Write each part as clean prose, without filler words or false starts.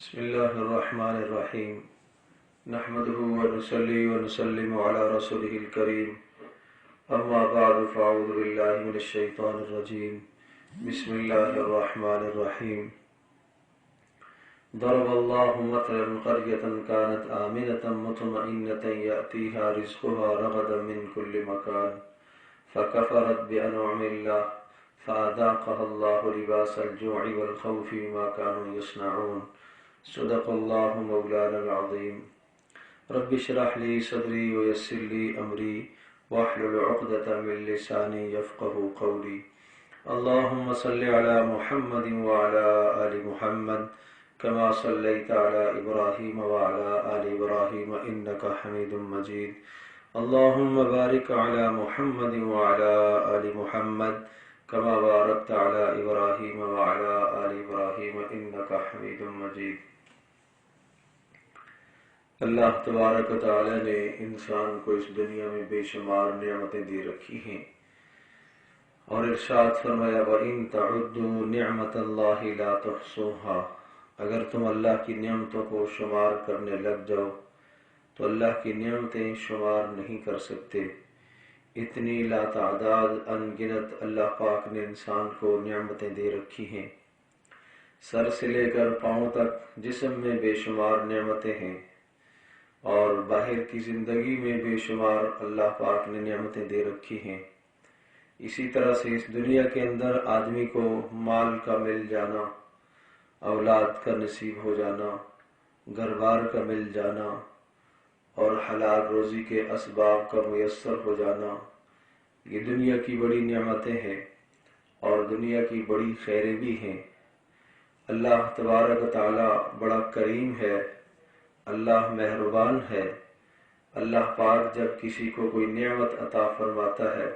بسم الله الرحمن الرحيم نحمده ونصلي ونسلم على رسوله الكريم أما بعد فأعوذ بالله من الشيطان الرجيم بسم الله الرحمن الرحيم ضرب الله مثلا قرية كانت آمنة مطمئنة يأتيها رزقها رغدا من كل مكان فكفرت بأنعم الله فأذاقها الله لباس الجوع والخوف بما كانوا يصنعون صدق اللہ مولانا العظیم رب اشرح لی صدری ویسر لی امری واحلل عقدۃ من لسانی یفقهوا قولی اللهم صل علی محمد وعلى آل محمد كما صلیت علی ابراہیم وعلى آل ابراہیم انک حمید مجید اللهم بارک علی محمد وعلى آل محمد كما بارکت علی ابراہیم وعلى آل ابراہیم انک حمید مجید۔ اللہ تبارک و تعالی نے انسان کو اس دنیا میں بے شمار نعمتیں دے رکھی ہیں اور ارشاد فرمایا وَإِن تَعُدُّوا نِعْمَةَ اللَّهِ لَا تُحْصُوهَا، اگر تم اللہ کی نعمتوں کو شمار کرنے لگ جاؤ تو اللہ کی نعمتیں شمار نہیں کر سکتے۔ اتنی لا تعداد انگنت اللہ پاک نے انسان کو نعمتیں دے رکھی ہیں، سر سے لے کر پاؤں تک جسم میں بے شمار نعمتیں ہیں اور باہر کی زندگی میں بے شمار اللہ پاک نے نعمتیں دے رکھی ہیں۔ اسی طرح سے اس دنیا کے اندر آدمی کو مال کا مل جانا، اولاد کا نصیب ہو جانا، گھر بار کا مل جانا اور حلال روزی کے اسباب کا میسر ہو جانا، یہ دنیا کی بڑی نعمتیں ہیں اور دنیا کی بڑی خیریں بھی ہیں۔ اللہ تبارک و تعالی بڑا کریم ہے، اللہ مہربان ہے۔ اللہ پاک جب کسی کو کوئی نعمت عطا فرماتا ہے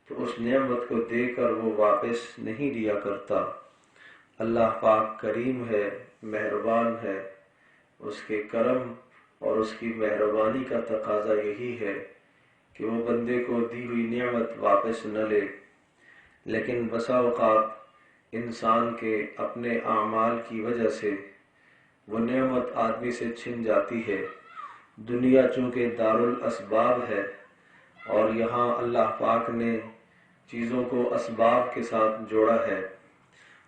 تو اس نعمت کو دے کر وہ واپس نہیں لیا کرتا۔ اللہ پاک کریم ہے، مہربان ہے، اس کے کرم اور اس کی مہربانی کا تقاضا یہی ہے کہ وہ بندے کو دی ہوئی نعمت واپس نہ لے، لیکن بسا اوقات انسان کے اپنے اعمال کی وجہ سے وہ نعمت آدمی سے چھن جاتی ہے۔ دنیا چونکہ دارالاسباب ہے اور یہاں اللہ پاک نے چیزوں کو اسباب کے ساتھ جوڑا ہے،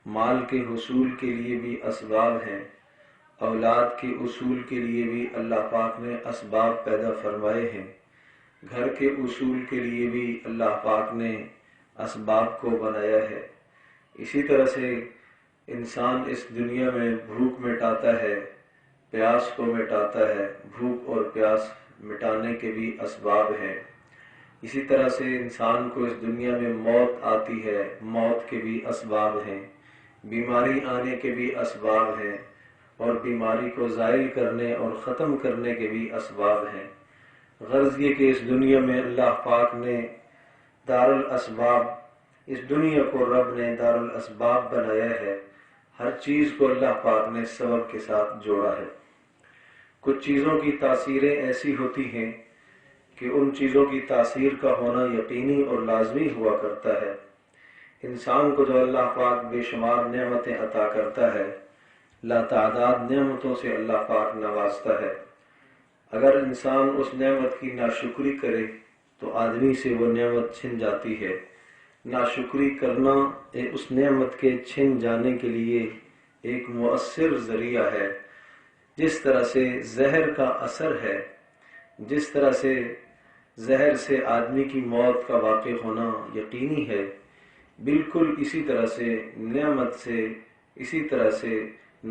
مال کے حصول کے لیے بھی اسباب ہیں، اولاد کے اصول کے لیے بھی اللہ پاک نے اسباب پیدا فرمائے ہیں، گھر کے اصول کے لیے بھی اللہ پاک نے اسباب کو بنایا ہے۔ اسی طرح سے انسان اس دنیا میں بھوک مٹاتا ہے، پیاس کو مٹاتا ہے، بھوک اور پیاس مٹانے کے بھی اسباب ہیں۔ اسی طرح سے انسان کو اس دنیا میں موت آتی ہے، موت کے بھی اسباب ہیں، بیماری آنے کے بھی اسباب ہیں اور بیماری کو زائل کرنے اور ختم کرنے کے بھی اسباب ہیں۔ غرض یہ کہ اس دنیا میں اللہ پاک نے دارالاسباب، اس دنیا کو رب نے دارالاسباب بنایا ہے، ہر چیز کو اللہ پاک نے سبب کے ساتھ جوڑا ہے۔ کچھ چیزوں کی تاثیریں ایسی ہوتی ہیں کہ ان چیزوں کی تاثیر کا ہونا یقینی اور لازمی ہوا کرتا ہے۔ انسان کو جو اللہ پاک بے شمار نعمتیں عطا کرتا ہے، لا تعداد نعمتوں سے اللہ پاک نوازتا ہے، اگر انسان اس نعمت کی ناشکری کرے تو آدمی سے وہ نعمت چھن جاتی ہے۔ ناشکری کرنا اس نعمت کے چھن جانے کے لیے ایک مؤثر ذریعہ ہے۔ جس طرح سے زہر کا اثر ہے، جس طرح سے زہر سے آدمی کی موت کا واقع ہونا یقینی ہے، بالکل اسی طرح سے نعمت سے، اسی طرح سے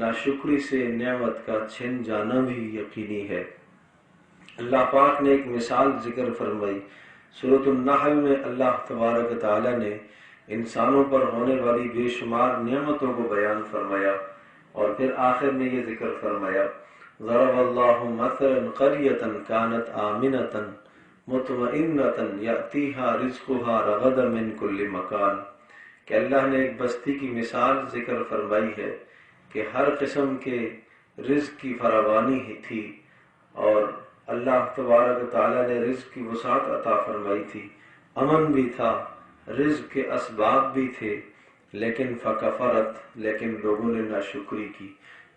ناشکری سے نعمت کا چھن جانا بھی یقینی ہے۔ اللہ پاک نے ایک مثال ذکر فرمائی سورۃ النحل میں۔ اللہ تبارک و تعالی نے انسانوں پر ہونے والی بے شمار نعمتوں کو بیان فرمایا اور پھر آخر میں یہ ذکر فرمایا ضرب اللہ مثلا قریۃ کانت آمنۃ مطمئنۃ یأتیہا رزقہا رغدا من کل مکان، کہ اللہ نے ایک بستی کی مثال ذکر فرمائی ہے کہ ہر قسم کے رزق کی فراوانی ہی تھی اور اللہ تبارک و تعالیٰ نے رزق کی وسعت عطا فرمائی تھی، امن بھی تھا، رزق کے اسباب بھی تھے، لیکن فکفرت، لیکن لوگوں نے ناشکری کی۔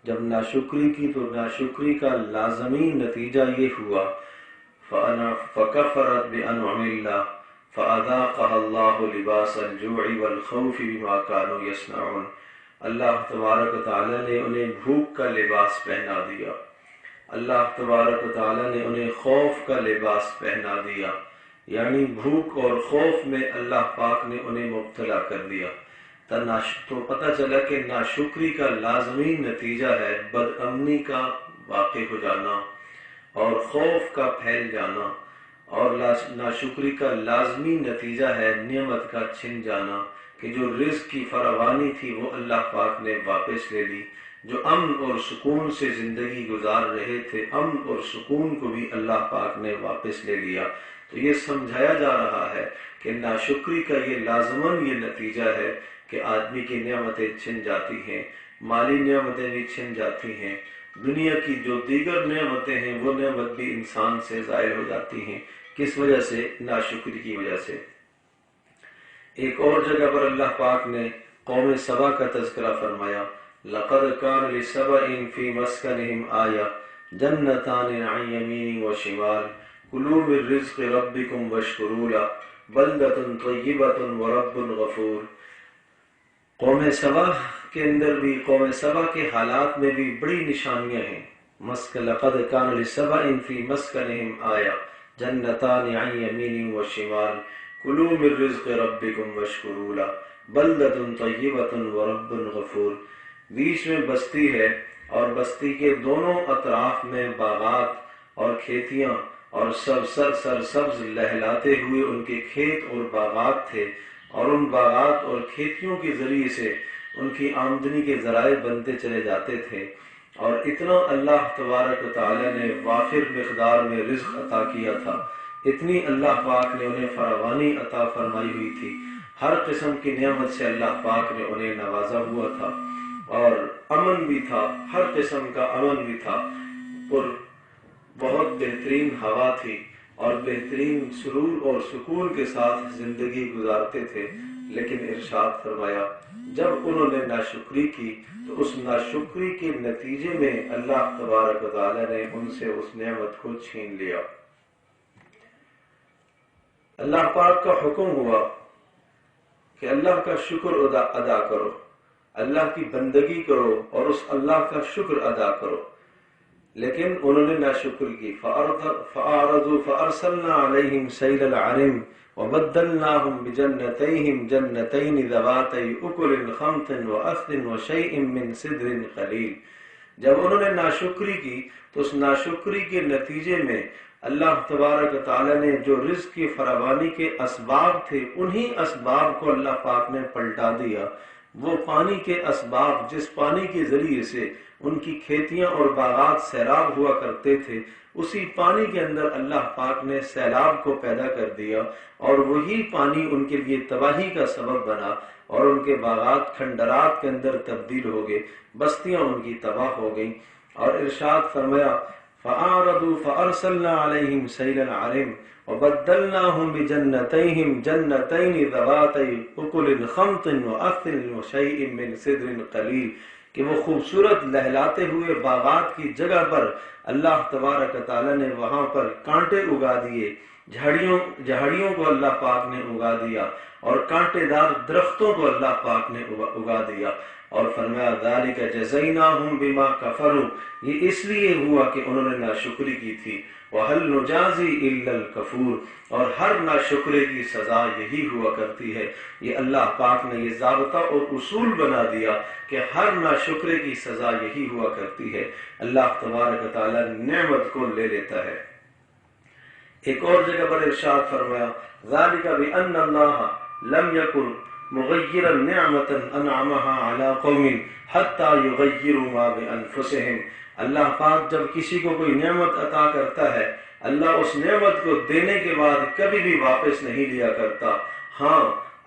جب ناشکری کی تو ناشکری کا لازمی نتیجہ یہ ہوا فَكَفَرَتْ بِأَنْعُمِ اللَّهِ فَأَذَاقَهَا اللَّهُ لِبَاسَ الْجُوعِ وَالْخَوْفِ بِمَا كَانُوا يَصْنَعُونَ۔ اللہ تبارک و تعالی نے انہیں بھوک کا لباس پہنا دیا، اللہ تبارک و تعالی نے انہیں خوف کا لباس پہنا دیا، یعنی بھوک اور خوف میں اللہ پاک نے انہیں مبتلا کر دیا۔ تو پتہ چلا کہ ناشکری کا لازمی نتیجہ ہے بد امنی کا واقع ہو جانا اور خوف کا پھیل جانا، اور ناشکری کا لازمی نتیجہ ہے نعمت کا چھن جانا، کہ جو رزق کی فراوانی تھی وہ اللہ پاک نے واپس لے لی، جو امن اور سکون سے زندگی گزار رہے تھے امن اور سکون کو بھی اللہ پاک نے واپس لے لیا۔ تو یہ سمجھایا جا رہا ہے کہ ناشکری کا یہ لازماً یہ نتیجہ ہے کہ آدمی کی نعمتیں چھن جاتی ہیں، مالی نعمتیں بھی چھن جاتی ہیں، دنیا کی جو دیگر نعمتیں ہیں وہ نعمت بھی انسان سے ظاہر ہو جاتی ہیں۔ کس وجہ سے؟ ناشکری کی وجہ سے۔ ایک اور جگہ پر اللہ پاک نے قوم سبا کا تذکرہ فرمایا، لَقَدْ كَانَ لِسَبَإٍ فِي مَسْكَنِهِمْ آيَةٌ جَنَّتَانِ عَنْ يَمِينٍ وَشِمَالٍ كُلُوا مِن رِّزْقِ رَبِّكُمْ وَاشْكُرُوا لَهُ بَلْدَةٌ طَيِّبَةٌ وَرَبٌّ غَفُورٌ۔ قوم سبا کے اندر بھی، قوم سبا کے حالات میں بھی بڑی نشانیاں ہیں۔ لَقَدْ كَانَ لِسَبَإٍ فِي مَسْكَنِهِمْ آيَةٌ جَنَّتَانِ عَنْ يَمِينٍ وَشِمَالٍ كُلُوا مِن رِّزْقِ رَبِّكُمْ وَاشْكُرُوا لَهُ بَلْدَةٌ طَيِّبَةٌ وَرَبٌّ غَفُورٌ۔ بیچ میں بستی ہے اور بستی کے دونوں اطراف میں باغات اور کھیتیاں اور سرسبز لہلاتے ہوئے ان کے کھیت اور باغات تھے، اور ان باغات اور کھیتیوں کے ذریعے سے ان کی آمدنی کے ذرائع بنتے چلے جاتے تھے، اور اتنا اللہ تبارک و تعالی نے وافر مقدار میں رزق عطا کیا تھا، اتنی اللہ پاک نے انہیں فراوانی عطا فرمائی ہوئی تھی، ہر قسم کی نعمت سے اللہ پاک نے انہیں نوازا ہوا تھا، اور امن بھی تھا، ہر قسم کا امن بھی تھا، اور بہت بہترین ہوا تھی، اور بہترین سرور اور سکون کے ساتھ زندگی گزارتے تھے۔ لیکن ارشاد فرمایا جب انہوں نے ناشکری کی تو اس ناشکری کے نتیجے میں اللہ تبارک و تعالی نے ان سے اس نعمت کو چھین لیا۔ اللہ پاک کا حکم ہوا کہ اللہ کا شکر ادا کرو، اللہ کی بندگی کرو اور اس اللہ کا شکر ادا کرو، لیکن انہوں نے ناشکری کی۔ فَأَعْرَضُوا فَأَرْسَلْنَا عَلَيْهِمْ سَيْلَ الْعَرِمِ وَبَدَّلْنَاهُمْ بِجَنَّتَيْهِمْ جَنَّتَيْنِ ذَوَاتَيْ أُكُلٍ خَمْطٍ وَأَثْلٍ وَشَيْءٍ مِّن سِدْرٍ قَلِيلٍ۔ جب انہوں نے ناشکری کی تو اس ناشکری کے نتیجے میں اللہ تبارک و تعالی نے جو رزق کی فراوانی کے اسباب تھے انہی اسباب کو اللہ پاک نے پلٹا دیا۔ وہ پانی کے اسباب جس پانی کے ذریعے سے ان کی کھیتیاں اور باغات سیراب ہوا کرتے تھے، اسی پانی کے اندر اللہ پاک نے سیلاب کو پیدا کر دیا، اور وہی پانی ان کے لیے تباہی کا سبب بنا، اور ان کے باغات کھنڈرات کے اندر تبدیل ہو گئے، بستیاں ان کی تباہ ہو گئیں۔ اور ارشاد فرمایا فَأَعْرَضُوا فَأَرْسَلْنَا عَلَيْهِمْ سَيْلَ الْعَرِمِ وَبَدَّلْنَاهُمْ بِجَنَّتَيْهِمْ جَنَّتَيْنِ ذَوَاتَيْ أُكُلٍ خَمْطٍ وَأَثْلٍ وَشَيْءٍ مِّن سِدْرٍ قَلِيلٍ، کہ وہ خوبصورت لہلاتے ہوئے باغات کی جگہ پر اللہ تبارک تعالیٰ نے وہاں پر کانٹے اگا دیے، جھاڑیوں کو اللہ پاک نے اگا دیا، اور کانٹے دار درختوں کو اللہ پاک نے اگا دیا، اور فرمایا ذالک جزیناہم بما کفروا، یہ اس لیے ہوا کہ انہوں نے ناشکری کی تھی، وَهَلْ نُجَازِي إِلَّا الْكَفُورَ، اور ہر ناشکرے کی سزا یہی ہوا کرتی ہے۔ یہ اللہ پاک نے یہ ضابطہ اور اصول بنا دیا کہ ہر ناشکرے کی سزا یہی ہوا کرتی ہے، اللہ تبارک و تعالیٰ نعمت کو لے لیتا ہے۔ ایک اور جگہ پر ارشاد فرمایا ذَلِكَ بِأَنَّ اللَّهَ لَمْ يَكُنْ مُغَيِّرًا نِعْمَةً أَنْعَمَهَا عَلَىٰ قَوْمٍ حَتَّىٰ يُغَيِّرُوا مَا بِأَنفُسِهِمْ۔ اللہ پاک جب کسی کو کوئی نعمت عطا کرتا ہے، اللہ اس نعمت کو دینے کے بعد کبھی بھی واپس نہیں لیا کرتا۔ ہاں،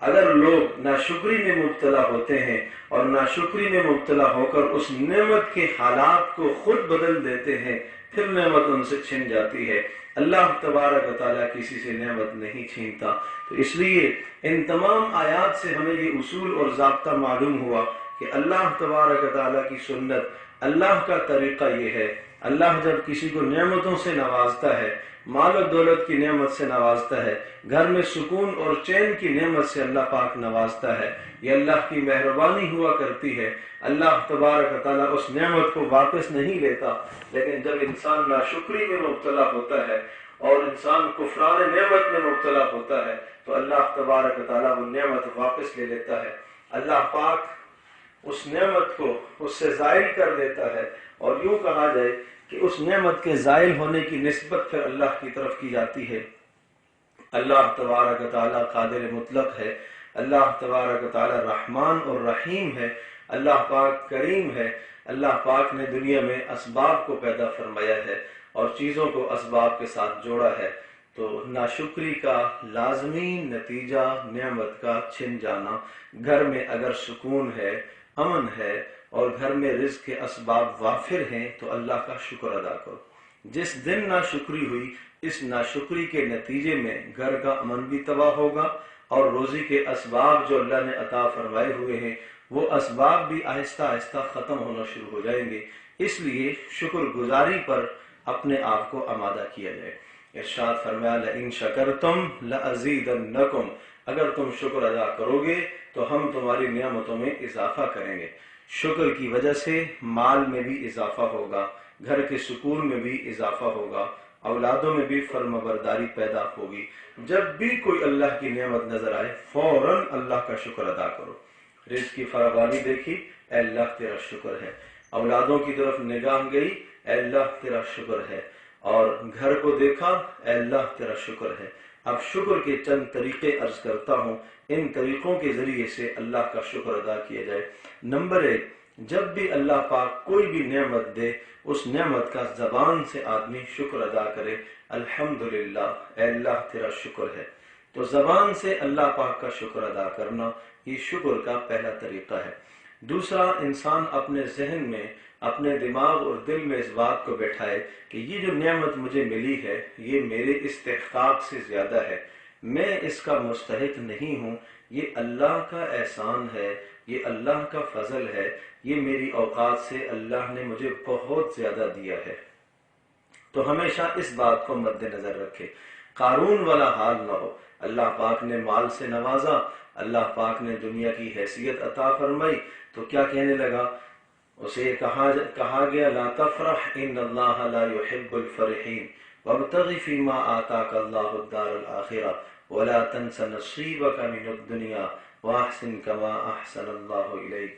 اگر لوگ ناشکری میں مبتلا ہوتے ہیں اور ناشکری میں مبتلا ہو کر اس نعمت کے حالات کو خود بدل دیتے ہیں، پھر نعمت ان سے چھن جاتی ہے۔ اللہ تبارک و تعالیٰ کسی سے نعمت نہیں چھینتا۔ تو اس لیے ان تمام آیات سے ہمیں یہ اصول اور ضابطہ معلوم ہوا کہ اللہ تبارک و تعالیٰ کی سنت اللہ کا طریقہ یہ ہے، اللہ جب کسی کو نعمتوں سے نوازتا ہے، مال و دولت کی نعمت سے نوازتا ہے، گھر میں سکون اور چین کی نعمت سے اللہ پاک نوازتا ہے، یہ اللہ کی مہربانی ہوا کرتی ہے۔ اللہ تبارک و تعالیٰ اس نعمت کو واپس نہیں لیتا، لیکن جب انسان ناشکری میں مبتلا ہوتا ہے اور انسان کفران نعمت میں مبتلا ہوتا ہے تو اللہ تبارک و تعالیٰ وہ نعمت واپس لے لیتا ہے۔ اللہ پاک اس نعمت کو اس سے زائل کر دیتا ہے، اور یوں کہا جائے کہ اس نعمت کے زائل ہونے کی نسبت پھر اللہ کی طرف کی جاتی ہے۔ اللہ تبارک و تعالیٰ قادر مطلق ہے، اللہ تبارک و تعالیٰ رحمان اور رحیم ہے، اللہ پاک کریم ہے۔ اللہ پاک نے دنیا میں اسباب کو پیدا فرمایا ہے اور چیزوں کو اسباب کے ساتھ جوڑا ہے، تو ناشکری کا لازمی نتیجہ نعمت کا چھن جانا۔ گھر میں اگر سکون ہے، امن ہے اور گھر میں رزق کے اسباب وافر ہیں تو اللہ کا شکر ادا کرو۔ جس دن ناشکری ہوئی، اس ناشکری کے نتیجے میں گھر کا امن بھی تباہ ہوگا اور روزی کے اسباب جو اللہ نے عطا فرمائے ہوئے ہیں وہ اسباب بھی آہستہ آہستہ ختم ہونا شروع ہو جائیں گے۔ اس لیے شکر گزاری پر اپنے آپ کو آمادہ کیا جائے۔ ارشاد فرمایا لئن شکرتم لازیدنکم، اگر تم شکر ادا کرو گے تو ہم تمہاری نعمتوں میں اضافہ کریں گے۔ شکر کی وجہ سے مال میں بھی اضافہ ہوگا، گھر کے سکون میں بھی اضافہ ہوگا، اولادوں میں بھی فرمانبرداری پیدا ہوگی۔ جب بھی کوئی اللہ کی نعمت نظر آئے فوراً اللہ کا شکر ادا کرو۔ رزق کی فراوانی دیکھی، اے اللہ تیرا شکر ہے۔ اولادوں کی طرف نگاہ گئی، اے اللہ تیرا شکر ہے۔ اور گھر کو دیکھا، اے اللہ تیرا شکر ہے۔ اب شکر کے چند طریقے عرض کرتا ہوں، ان طریقوں کے ذریعے سے اللہ کا شکر ادا کیا جائے۔ نمبر 1، جب بھی اللہ پاک کوئی بھی نعمت دے اس نعمت کا زبان سے آدمی شکر ادا کرے، الحمدللہ، اے اللہ تیرا شکر ہے۔ تو زبان سے اللہ پاک کا شکر ادا کرنا یہ شکر کا پہلا طریقہ ہے۔ دوسرا، انسان اپنے ذہن میں، اپنے دماغ اور دل میں اس بات کو بیٹھائے کہ یہ جو نعمت مجھے ملی ہے یہ میرے استحقاق سے زیادہ ہے، میں اس کا مستحق نہیں ہوں، یہ اللہ کا احسان ہے، یہ اللہ کا فضل ہے، یہ میری اوقات سے اللہ نے مجھے بہت زیادہ دیا ہے۔ تو ہمیشہ اس بات کو مد نظر رکھے، قارون والا حال نہ ہو۔ اللہ پاک نے مال سے نوازا، اللہ پاک نے دنیا کی حیثیت عطا فرمائی، تو کیا کہنے لگا؟ اسے کہا گیا لا تفرح ان اللہ لا يحب الفرحین وابتغ فیما آتاک اللہ الدار الآخرہ ولا تنس نصیبک من الدنیا واحسن کما احسن اللہ الیک۔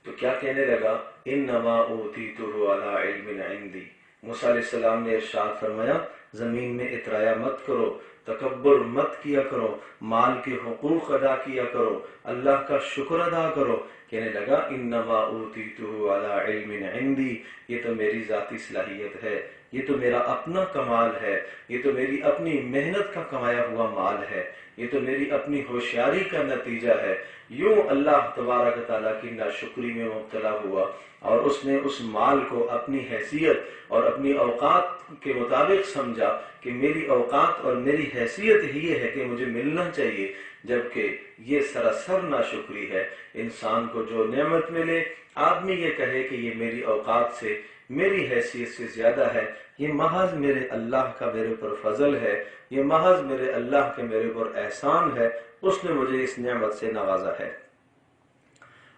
تو کیا کہنے لگا؟ انما اوتیتہ علی علم عندی۔ موسیٰ علیہ السلام نے ارشاد فرمایا زمین میں اترایا مت کرو، تکبر مت کیا کرو، مال کے حقوق ادا کیا کرو، اللہ کا شکر ادا کرو۔ کہنے لگا انما اوتیتہ علی علم عندی، یہ تو میری ذاتی صلاحیت ہے، یہ تو میرا اپنا کمال ہے، یہ تو میری اپنی محنت کا کمایا ہوا مال ہے، یہ تو میری اپنی ہوشیاری کا نتیجہ ہے۔ یوں اللہ تبارک تعالیٰ کی ناشکری میں مبتلا ہوا اور اس نے اس مال کو اپنی حیثیت اور اپنی اوقات کے مطابق سمجھا کہ میری اوقات اور میری حیثیت ہی یہ ہے کہ مجھے ملنا چاہیے، جبکہ یہ سراسر ناشکری ہے۔ انسان کو جو نعمت ملے، آدمی یہ کہے کہ یہ میری اوقات سے، میری حیثیت سے زیادہ ہے، یہ محض میرے اللہ کا میرے پر فضل ہے، یہ محض میرے اللہ کے میرے پر احسان ہے، اس نے مجھے اس نعمت سے نوازا ہے۔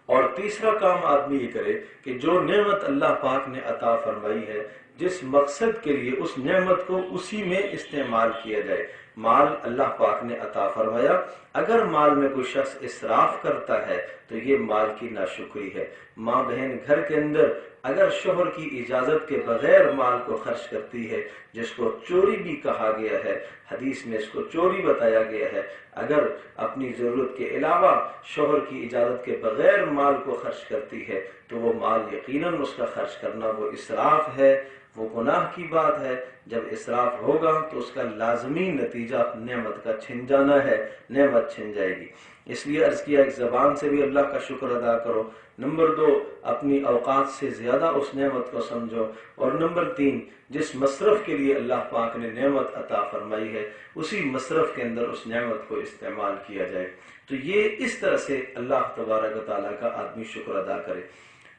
اور تیسرا کام آدمی یہ کرے کہ جو نعمت اللہ پاک نے عطا فرمائی ہے، جس مقصد کے لیے اس نعمت کو اسی میں استعمال کیا جائے۔ مال اللہ پاک نے عطا فرمایا، اگر مال میں کوئی شخص اسراف کرتا ہے تو یہ مال کی ناشکری ہے۔ ماں بہن گھر کے اندر اگر شوہر کی اجازت کے بغیر مال کو خرچ کرتی ہے، جس کو چوری بھی کہا گیا ہے، حدیث میں اس کو چوری بتایا گیا ہے، اگر اپنی ضرورت کے علاوہ شوہر کی اجازت کے بغیر مال کو خرچ کرتی ہے تو وہ مال یقیناً اس کا خرچ کرنا وہ اسراف ہے، وہ گناہ کی بات ہے۔ جب اسراف ہوگا تو اس کا لازمی نتیجہ نعمت کا چھن جانا ہے، نعمت چھن جائے گی۔ اس لیے عرض کیا ایک زبان سے بھی اللہ کا شکر ادا کرو۔ نمبر 2، اپنی اوقات سے زیادہ اس نعمت کو سمجھو۔ اور نمبر 3، جس مصرف کے لیے اللہ پاک نے نعمت عطا فرمائی ہے اسی مصرف کے اندر اس نعمت کو استعمال کیا جائے۔ تو یہ اس طرح سے اللہ تبارک و تعالیٰ کا آدمی شکر ادا کرے۔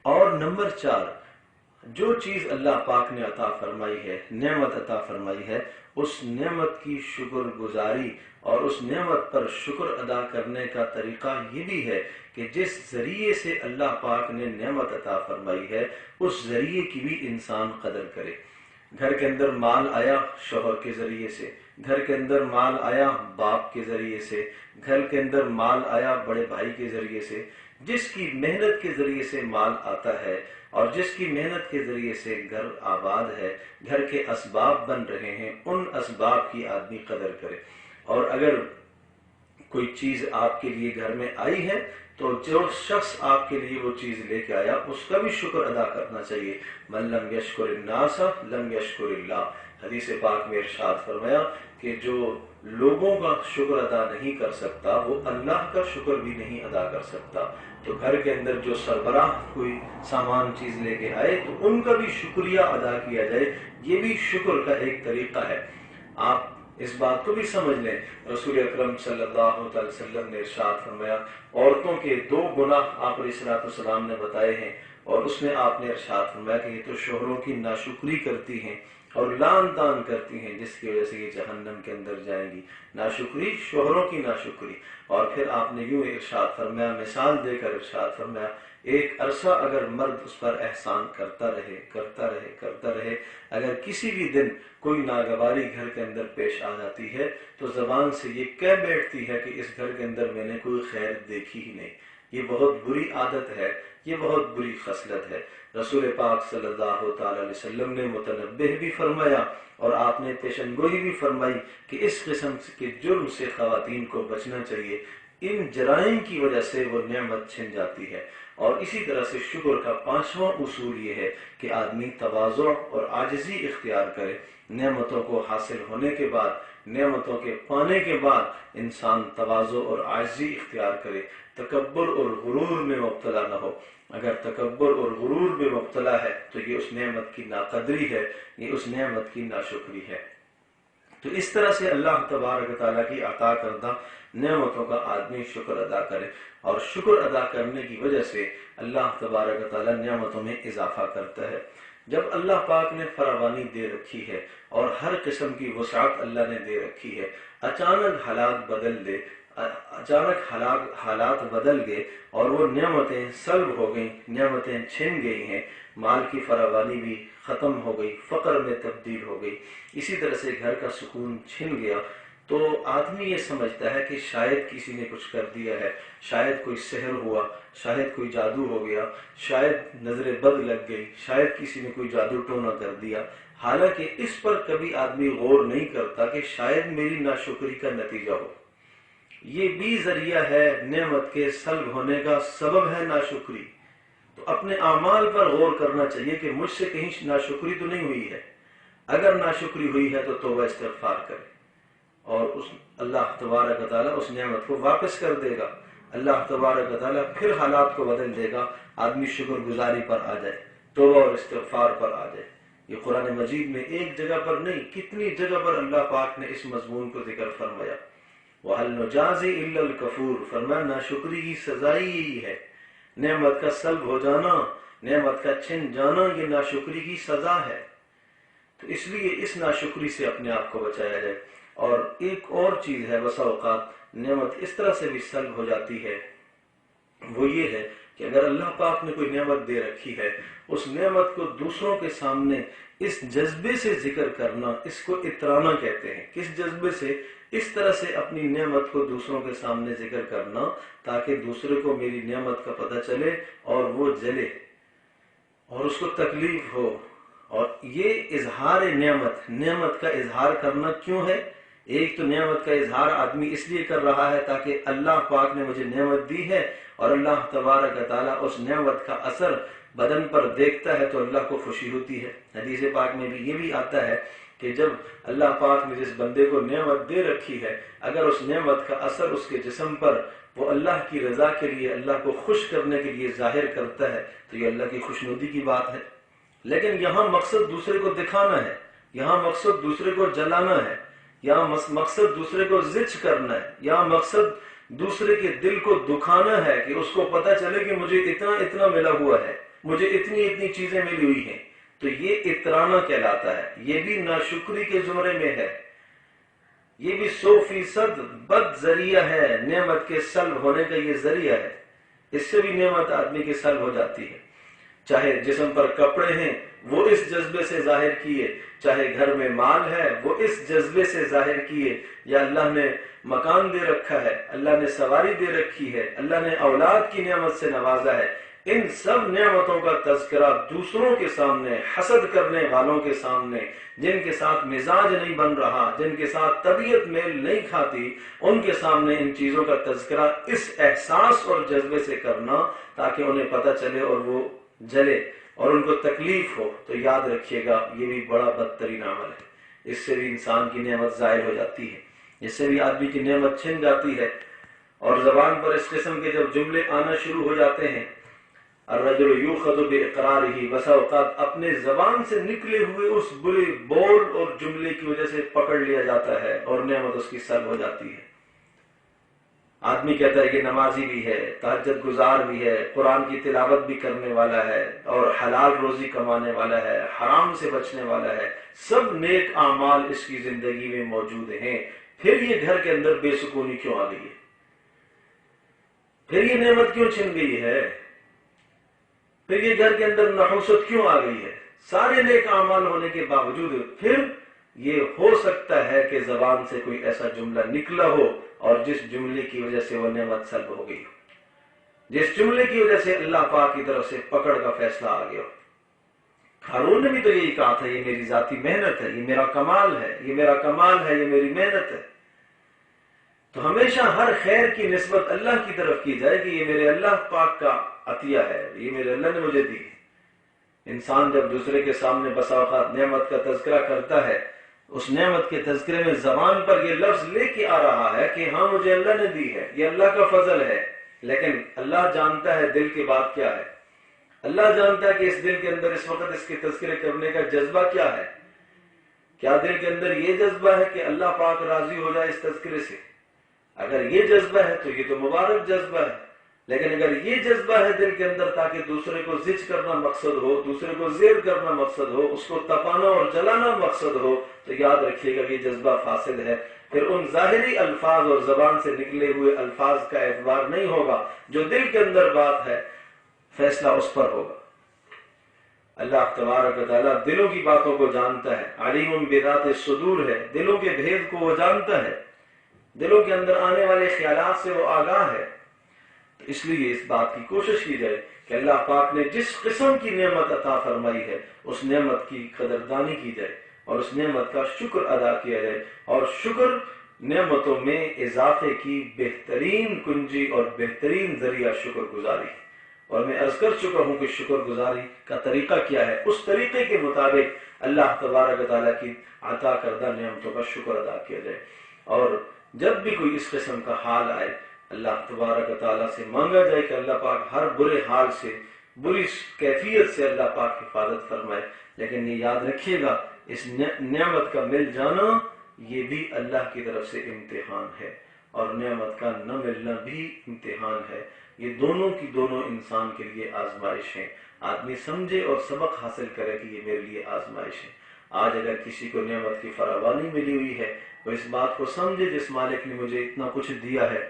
اور نمبر 4، جو چیز اللہ پاک نے عطا فرمائی ہے، نعمت عطا فرمائی ہے، اس نعمت کی شکر گزاری اور اس نعمت پر شکر ادا کرنے کا طریقہ یہ بھی ہے کہ جس ذریعے سے اللہ پاک نے نعمت عطا فرمائی ہے اس ذریعے کی بھی انسان قدر کرے۔ گھر کے اندر مال آیا شوہر کے ذریعے سے، گھر کے اندر مال آیا باپ کے ذریعے سے، گھر کے اندر مال آیا بڑے بھائی کے ذریعے سے، جس کی محنت کے ذریعے سے مال آتا ہے اور جس کی محنت کے ذریعے سے گھر آباد ہے، گھر کے اسباب بن رہے ہیں، ان اسباب کی آدمی قدر کرے۔ اور اگر کوئی چیز آپ کے لیے گھر میں آئی ہے تو جو شخص آپ کے لیے وہ چیز لے کے آیا اس کا بھی شکر ادا کرنا چاہیے۔ من لم یشکر الناس لم یشکر اللہ، حدیث پاک میں ارشاد فرمایا کہ جو لوگوں کا شکر ادا نہیں کر سکتا وہ اللہ کا شکر بھی نہیں ادا کر سکتا۔ تو گھر کے اندر جو سربراہ کوئی سامان چیز لے کے آئے تو ان کا بھی شکریہ ادا کیا جائے، یہ بھی شکر کا ایک طریقہ ہے۔ آپ اس بات کو بھی سمجھ لیں، رسول اکرم صلی اللہ علیہ وسلم نے ارشاد فرمایا عورتوں کے 2 گناہ آپ علیہ الصلوۃ والسلام نے بتائے ہیں، اور اس میں آپ نے ارشاد فرمایا کہ یہ تو شوہروں کی ناشکری کرتی ہیں اور لعن طعن کرتی ہیں جس کی وجہ سے یہ جہنم کے اندر جائیں گی۔ ناشکری، شوہروں کی ناشکری۔ اور پھر آپ نے یوں ارشاد فرمایا، مثال دے کر ارشاد فرمایا ایک عرصہ اگر مرد اس پر احسان کرتا رہے، اگر کسی بھی دن کوئی ناگواری گھر کے اندر پیش آ جاتی ہے تو زبان سے یہ کہہ بیٹھتی ہے کہ اس گھر کے اندر میں نے کوئی خیر دیکھی ہی نہیں۔ یہ بہت بری عادت ہے، یہ بہت بری خصلت ہے۔ رسول پاک صلی اللہ تعالی علیہ وسلم نے متنبہ بھی فرمایا اور آپ نے پیشن گوئی بھی فرمائی کہ اس قسم کے جرم سے خواتین کو بچنا چاہیے، ان جرائم کی وجہ سے وہ نعمت چھن جاتی ہے۔ اور اسی طرح سے شکر کا 5واں اصول یہ ہے کہ آدمی تواضع اور عاجزی اختیار کرے۔ نعمتوں کو حاصل ہونے کے بعد، نعمتوں کے پانے کے بعد انسان تواضع اور عاجزی اختیار کرے، تکبر اور غرور میں مبتلا نہ ہو۔ اگر تکبر اور غرور میں مبتلا ہے تو یہ اس نعمت کی ناقدری ہے، یہ اس نعمت کی ناشکری ہے۔ تو اس طرح سے اللہ تبارک و تعالیٰ کی عطا کردہ نعمتوں کا آدمی شکر ادا کرے، اور شکر ادا کرنے کی وجہ سے اللہ تبارک و تعالیٰ نعمتوں میں اضافہ کرتا ہے۔ جب اللہ پاک نے فراوانی دے رکھی ہے اور ہر قسم کی وسعت اللہ نے دے رکھی ہے، اچانک حالات بدل گئے اور وہ نعمتیں سلب ہو گئیں، نعمتیں چھن گئی ہیں، مال کی فراوانی بھی ختم ہو گئی، فقر میں تبدیل ہو گئی، اسی طرح سے گھر کا سکون چھن گیا، تو آدمی یہ سمجھتا ہے کہ شاید کسی نے کچھ کر دیا ہے، شاید کوئی سحر ہوا، شاید کوئی جادو ہو گیا، شاید نظر بد لگ گئی، شاید کسی نے کوئی جادو ٹونا کر دیا۔ حالانکہ اس پر کبھی آدمی غور نہیں کرتا کہ شاید میری ناشکری کا نتیجہ ہو۔ یہ بھی ذریعہ ہے نعمت کے سلب ہونے کا، سبب ہے ناشکری۔ تو اپنے اعمال پر غور کرنا چاہیے کہ مجھ سے کہیں ناشکری تو نہیں ہوئی ہے۔ اگر ناشکری ہوئی ہے تو توبہ استغفار کرے، اور اللہ تبارک و تعالیٰ اس نعمت کو واپس کر دے گا۔ اللہ تبارک و تعالیٰ پھر حالات کو بدل دے گا، آدمی شکر گزاری پر آ جائے، توبہ اور استغفار پر آ جائے۔ یہ قرآن مجید میں ایک جگہ پر نہیں، کتنی جگہ پر اللہ پاک نے اس مضمون کو ذکر فرمایا۔ وَهَلْ نُجَازِي إِلَّا الْكَفُورَ، فرمایا ناشکری کی سزا یہی ہے، نعمت کا سلب ہو جانا، نعمت کا چھن جانا، یہ ناشکری کی سزا ہے۔ تو اس لیے اس ناشکری سے اپنے آپ کو بچایا جائے۔ اور ایک اور چیز ہے، بسا اوقات نعمت اس طرح سے بھی سلب ہو جاتی ہے، وہ یہ ہے کہ اگر اللہ پاک نے کوئی نعمت دے رکھی ہے، اس نعمت کو دوسروں کے سامنے اس جذبے سے ذکر کرنا، اس کو اترانا کہتے ہیں۔ کس جذبے سے؟ اس طرح سے اپنی نعمت کو دوسروں کے سامنے ذکر کرنا تاکہ دوسرے کو میری نعمت کا پتہ چلے اور وہ جلے اور اس کو تکلیف ہو۔ اور یہ اظہار نعمت کا اظہار کرنا کیوں ہے؟ ایک تو نعمت کا اظہار آدمی اس لیے کر رہا ہے تاکہ اللہ پاک نے مجھے نعمت دی ہے، اور اللہ تبارک و تعالیٰ اس نعمت کا اثر بدن پر دیکھتا ہے تو اللہ کو خوشی ہوتی ہے۔ حدیث پاک میں بھی یہ بھی آتا ہے کہ جب اللہ پاک نے جس بندے کو نعمت دے رکھی ہے، اگر اس نعمت کا اثر اس کے جسم پر وہ اللہ کی رضا کے لیے، اللہ کو خوش کرنے کے لیے ظاہر کرتا ہے تو یہ اللہ کی خوشنودی کی بات ہے۔ لیکن یہاں مقصد دوسرے کو دکھانا ہے، یہاں مقصد دوسرے کو جلانا ہے، یہاں مقصد دوسرے کو زچ کرنا ہے، یہاں مقصد دوسرے کے دل کو دکھانا ہے کہ اس کو پتہ چلے کہ مجھے اتنا اتنا ملا ہوا ہے، مجھے اتنی اتنی چیزیں ملی ہوئی ہیں، تو یہ اترانا کہلاتا ہے، یہ بھی ناشکری کے زمرے میں ہے، یہ بھی 100% بد ذریعہ ہے، نعمت کے سلب ہونے کا یہ ذریعہ ہے، اس سے بھی نعمت آدمی کی سلب ہو جاتی ہے۔ چاہے جسم پر کپڑے ہیں وہ اس جذبے سے ظاہر کیے، چاہے گھر میں مال ہے وہ اس جذبے سے ظاہر کیے، یا اللہ نے مکان دے رکھا ہے، اللہ نے سواری دے رکھی ہے، اللہ نے اولاد کی نعمت سے نوازا ہے، ان سب نعمتوں کا تذکرہ دوسروں کے سامنے، حسد کرنے والوں کے سامنے، جن کے ساتھ مزاج نہیں بن رہا، جن کے ساتھ طبیعت میل نہیں کھاتی، ان کے سامنے ان چیزوں کا تذکرہ اس احساس اور جذبے سے کرنا تاکہ انہیں پتہ چلے اور وہ جلے اور ان کو تکلیف ہو، تو یاد رکھیے گا یہ بھی بڑا بدترین عمل ہے، اس سے بھی انسان کی نعمت ضائع ہو جاتی ہے، اس سے بھی آدمی کی نعمت چھن جاتی ہے۔ اور زبان پر اس قسم کے جب جملے آنا شروع ہو جاتے ہیں، الرجل یؤخذ باقرارہ، بسا اوقات اپنے زبان سے نکلے ہوئے اس برے بول اور جملے کی وجہ سے پکڑ لیا جاتا ہے اور نعمت اس کی سلب ہو جاتی ہے۔ آدمی کہتا ہے کہ نمازی بھی ہے، تہجد گزار بھی ہے، قرآن کی تلاوت بھی کرنے والا ہے اور حلال روزی کمانے والا ہے، حرام سے بچنے والا ہے، سب نیک اعمال اس کی زندگی میں موجود ہیں، پھر یہ گھر کے اندر بے سکونی کیوں آ گئی ہے؟ پھر یہ نعمت کیوں چھن گئی ہے؟ پھر یہ گھر کے اندر نحوست کیوں آ گئی ہے؟ سارے نیک اعمال ہونے کے باوجود پھر یہ ہو سکتا ہے کہ زبان سے کوئی ایسا جملہ نکلا ہو اور جس جملے کی وجہ سے وہ نعمت سلب ہو گئی ہو، جس جملے کی وجہ سے اللہ پاک کی طرف سے پکڑ کا فیصلہ آ گیا ہو۔ ہارون نے بھی تو یہی کہا تھا، یہ میری ذاتی محنت ہے، یہ میرا کمال ہے، یہ میرا کمال ہے، یہ میری محنت ہے۔ تو ہمیشہ ہر خیر کی نسبت اللہ کی طرف کی جائے کہ یہ میرے اللہ پاک کا عطیہ ہے، یہ میرے اللہ نے مجھے دی ہے۔ انسان جب دوسرے کے سامنے بسا اوقات نعمت کا تذکرہ کرتا ہے، اس نعمت کے تذکرے میں زبان پر یہ لفظ لے کے آ رہا ہے کہ ہاں مجھے اللہ نے دی ہے، یہ اللہ کا فضل ہے، لیکن اللہ جانتا ہے دل کی بات کیا ہے، اللہ جانتا ہے کہ اس دل کے اندر اس وقت اس کے تذکرے کرنے کا جذبہ کیا ہے۔ کیا دل کے اندر یہ جذبہ ہے کہ اللہ پاک راضی ہو جائے اس تذکرے سے؟ اگر یہ جذبہ ہے تو یہ تو مبارک جذبہ ہے، لیکن اگر یہ جذبہ ہے دل کے اندر تاکہ دوسرے کو زج کرنا مقصد ہو، دوسرے کو زیر کرنا مقصد ہو، اس کو تپانا اور جلانا مقصد ہو، تو یاد رکھیے گا یہ جذبہ فاسد ہے، پھر ان ظاہری الفاظ اور زبان سے نکلے ہوئے الفاظ کا اعتبار نہیں ہوگا، جو دل کے اندر بات ہے فیصلہ اس پر ہوگا۔ اللہ تبارک و تعالیٰ دلوں کی باتوں کو جانتا ہے، علیم بذات الصدور ہے، دلوں کے بھید کو وہ جانتا ہے، دلوں کے اندر آنے والے خیالات سے وہ آگاہ ہے۔ تو اس لیے اس بات کی کوشش کی جائے کہ اللہ پاک نے جس قسم کی نعمت عطا فرمائی ہے اس نعمت کی قدردانی کی جائے اور اس نعمت کا شکر ادا کیا جائے، اور شکر نعمتوں میں اضافے کی بہترین کنجی اور بہترین ذریعہ شکر گزاری ہے۔ اور میں عرض کر چکا ہوں کہ شکر گزاری کا طریقہ کیا ہے، اس طریقے کے مطابق اللہ تبارک و تعالیٰ کی عطا کردہ نعمتوں کا شکر ادا کیا جائے، اور جب بھی کوئی اس قسم کا حال آئے اللہ تبارک و تعالیٰ سے مانگا جائے کہ اللہ پاک ہر برے حال سے، بری کیفیت سے اللہ پاک حفاظت فرمائے۔ لیکن یہ یاد رکھیے گا اس نعمت کا مل جانا یہ بھی اللہ کی طرف سے امتحان ہے، اور نعمت کا نہ ملنا بھی امتحان ہے، یہ دونوں کی دونوں انسان کے لیے آزمائش ہیں۔ آدمی سمجھے اور سبق حاصل کرے کہ یہ میرے لیے آزمائش ہے۔ آج اگر کسی کو نعمت کی فراوانی ملی ہوئی ہے وہ اس بات کو سمجھے جس مالک نے مجھے اتنا کچھ دیا ہے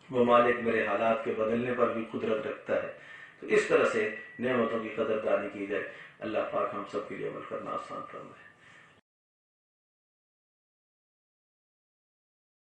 وہ مالک میرے حالات کے بدلنے پر بھی قدرت رکھتا ہے۔ تو اس طرح سے نعمتوں کی قدردانی کی جائے۔ اللہ پاک ہم سب کے لیے عمل کرنا آسان فرمائے۔